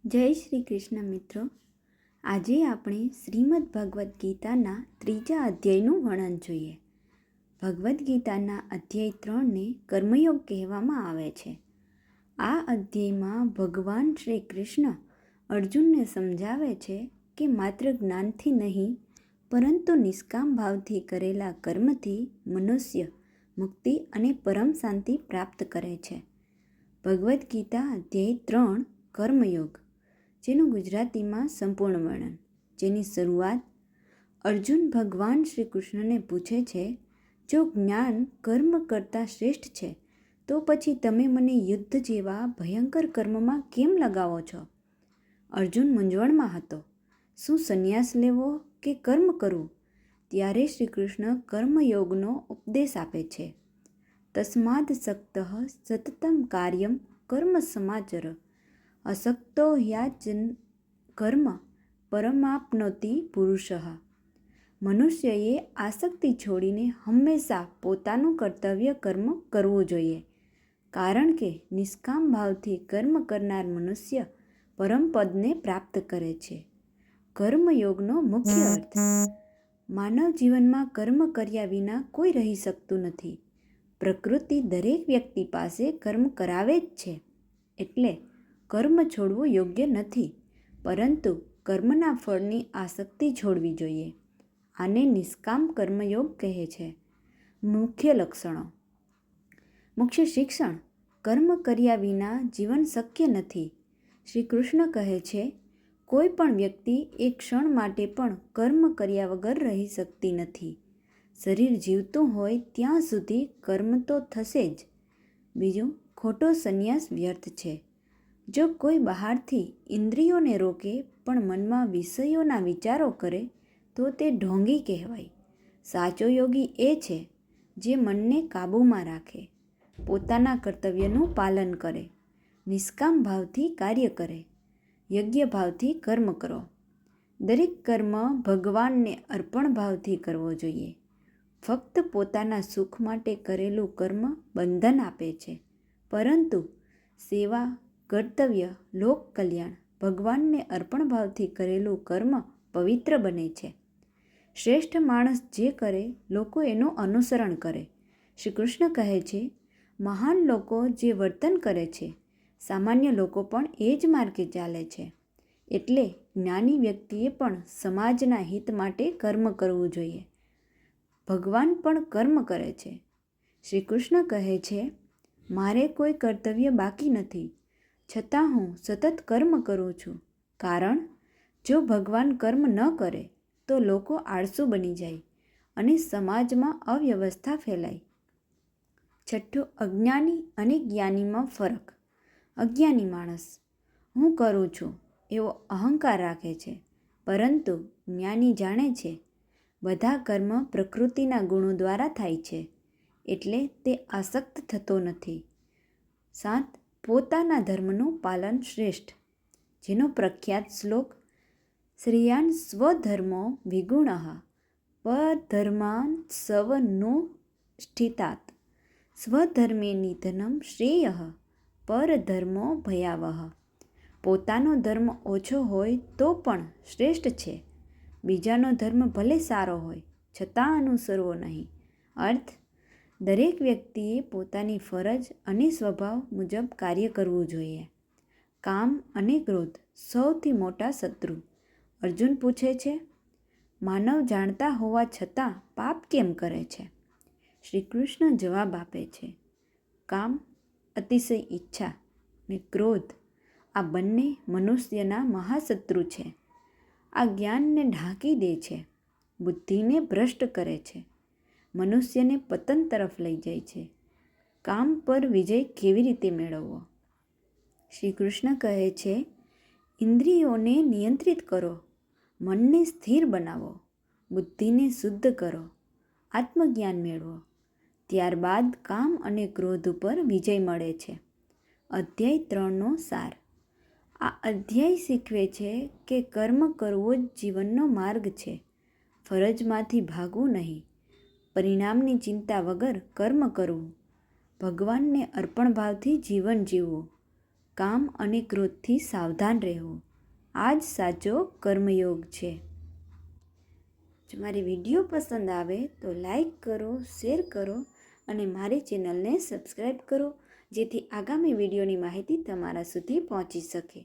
જય શ્રી કૃષ્ણ મિત્રો. આજે આપણે શ્રીમદ્ ભગવદ્ ગીતાના 3જા અધ્યાયનું વર્ણન જોઈએ. ભગવદ્ ગીતાના અધ્યાય 3ને કર્મયોગ કહેવામાં આવે છે. આ અધ્યાયમાં ભગવાન શ્રી કૃષ્ણ અર્જુનને સમજાવે છે કે માત્ર જ્ઞાનથી નહીં પરંતુ નિષ્કામ ભાવથી કરેલા કર્મથી મનુષ્ય મુક્તિ અને પરમ શાંતિ પ્રાપ્ત કરે છે. ભગવદ્ ગીતા અધ્યાય 3 કર્મયોગ, જેનું ગુજરાતીમાં સંપૂર્ણ વર્ણન, જેની શરૂઆત અર્જુન ભગવાન શ્રી કૃષ્ણને પૂછે છે, જો જ્ઞાન કર્મ કરતાં શ્રેષ્ઠ છે તો પછી તમે મને યુદ્ધ જેવા ભયંકર કર્મમાં કેમ લગાવો છો? અર્જુન મૂંઝવણમાં હતો. શું સંન્યાસ લેવો કે કર્મ કરવું? ત્યારે શ્રી કૃષ્ણ કર્મયોગનો ઉપદેશ આપે છે. તસ્માદ સક્તઃ સતતમ કાર્યમ કર્મ સમાચર અસક્તો યાચન કર્મ પરમાપ્નોતિ પુરુષઃ. મનુષ્યએ આસક્તિ છોડીને હંમેશા પોતાનું કર્તવ્ય કર્મ કરવું જોઈએ, કારણ કે નિષ્કામ ભાવથી કર્મ કરનાર મનુષ્ય પરમપદને પ્રાપ્ત કરે છે. કર્મયોગનો મુખ્ય અર્થ: માનવ જીવનમાં કર્મ કર્યા વિના કોઈ રહી શકતું નથી. પ્રકૃતિ દરેક વ્યક્તિ પાસે કર્મ કરાવે જ છે, એટલે કર્મ છોડવું યોગ્ય નથી, પરંતુ કર્મના ફળની આસક્તિ છોડવી જોઈએ. આને નિષ્કામ કર્મયોગ કહે છે. મુખ્ય લક્ષણો. મુખ્ય શિક્ષણ: કર્મ કર્યા વિના જીવન શક્ય નથી. શ્રી કૃષ્ણ કહે છે, કોઈ પણ વ્યક્તિ એક ક્ષણ માટે પણ કર્મ કર્યા વગર રહી શકતી નથી. શરીર જીવતું હોય ત્યાં સુધી કર્મ તો થશે જ. બીજું, ખોટો સંન્યાસ વ્યર્થ છે. જો કોઈ બહારથી ઇન્દ્રિયોને રોકે પણ મનમાં વિષયોના વિચારો કરે તો તે ઢોંગી કહેવાય. સાચો યોગી એ છે જે મનને કાબૂમાં રાખે, પોતાના કર્તવ્યનું પાલન કરે, નિષ્કામ ભાવથી કાર્ય કરે, યોગ્ય ભાવથી કર્મ કરો. દરેક કર્મ ભગવાનને અર્પણ ભાવથી કરવો જોઈએ. ફક્ત પોતાના સુખ માટે કરેલું કર્મ બંધન આપે છે, પરંતુ સેવા, કર્તવ્ય, લોક કલ્યાણ, ભગવાનને અર્પણ ભાવથી કરેલું કર્મ પવિત્ર બને છે. શ્રેષ્ઠ માણસ જે કરે, લોકો એનું અનુસરણ કરે. શ્રી કૃષ્ણ કહે છે, મહાન લોકો જે વર્તન કરે છે, સામાન્ય લોકો પણ એ જ માર્ગે ચાલે છે. એટલે જ્ઞાની વ્યક્તિએ પણ સમાજના હિત માટે કર્મ કરવું જોઈએ. ભગવાન પણ કર્મ કરે છે. શ્રી કૃષ્ણ કહે છે, મારે કોઈ કર્તવ્ય બાકી નથી, છતાં હું સતત કર્મ કરું છું, કારણ જો ભગવાન કર્મ ન કરે તો લોકો આળસુ બની જાય અને સમાજમાં અવ્યવસ્થા ફેલાય. છઠ્ઠું, અજ્ઞાની અને જ્ઞાનીમાં ફરક. અજ્ઞાની માણસ હું કરું છું એવો અહંકાર રાખે છે, પરંતુ જ્ઞાની જાણે છે બધા કર્મ પ્રકૃતિના ગુણો દ્વારા થાય છે, એટલે તે આસક્ત થતો નથી. 7, પોતાના ધર્મનું પાલન શ્રેષ્ઠ. જેનો પ્રખ્યાત શ્લોક શ્રેયાન સ્વધર્મો વિગુણઃ પરધર્માન સ્વનુષ્ઠિતાત સ્વધર્મે નિધનમ શ્રેયઃ પરધર્મો ભયાવહ. પોતાનો ધર્મ ઓછો હોય તો પણ શ્રેષ્ઠ છે. બીજાનો ધર્મ ભલે સારો હોય છતાં અનુસરવો નહીં. અર્થ: દરેક વ્યક્તિએ પોતાની ફરજ અને સ્વભાવ મુજબ કાર્ય કરવું જોઈએ. કામ અને ક્રોધ સૌથી મોટા શત્રુ. અર્જુન પૂછે છે, માનવ જાણતા હોવા છતાં પાપ કેમ કરે છે? શ્રી કૃષ્ણ જવાબ આપે છે, કામ, અતિશય ઈચ્છા અને ક્રોધ આ બંને મનુષ્યના મહાશત્રુ છે. આ જ્ઞાનને ઢાંકી દે છે, બુદ્ધિને ભ્રષ્ટ કરે છે, મનુષ્યને પતન તરફ લઈ જાય છે. કામ પર વિજય કેવી રીતે મેળવવો? શ્રી કૃષ્ણ કહે છે, ઇન્દ્રિયોને નિયંત્રિત કરો, મનને સ્થિર બનાવો, બુદ્ધિને શુદ્ધ કરો, આત્મજ્ઞાન મેળવો. ત્યારબાદ કામ અને ક્રોધ ઉપર વિજય મળે છે. અધ્યાય 3નો સાર. આ અધ્યાય શીખવે છે કે કર્મ કરવો જ જીવનનો માર્ગ છે. ફરજમાંથી ભાગવું નહીં, પરિણામની ચિંતા વગર કર્મ કરવું, ભગવાનને અર્પણ ભાવથી જીવન જીવવું, કામ અને ક્રોધથી સાવધાન રહેવું. આ જ સાચો કર્મયોગ છે. જો મારી વિડીયો પસંદ આવે તો લાઈક કરો, શેર કરો અને મારી ચેનલને સબસ્ક્રાઈબ કરો, જેથી આગામી વિડીયોની માહિતી તમારા સુધી પહોંચી શકે.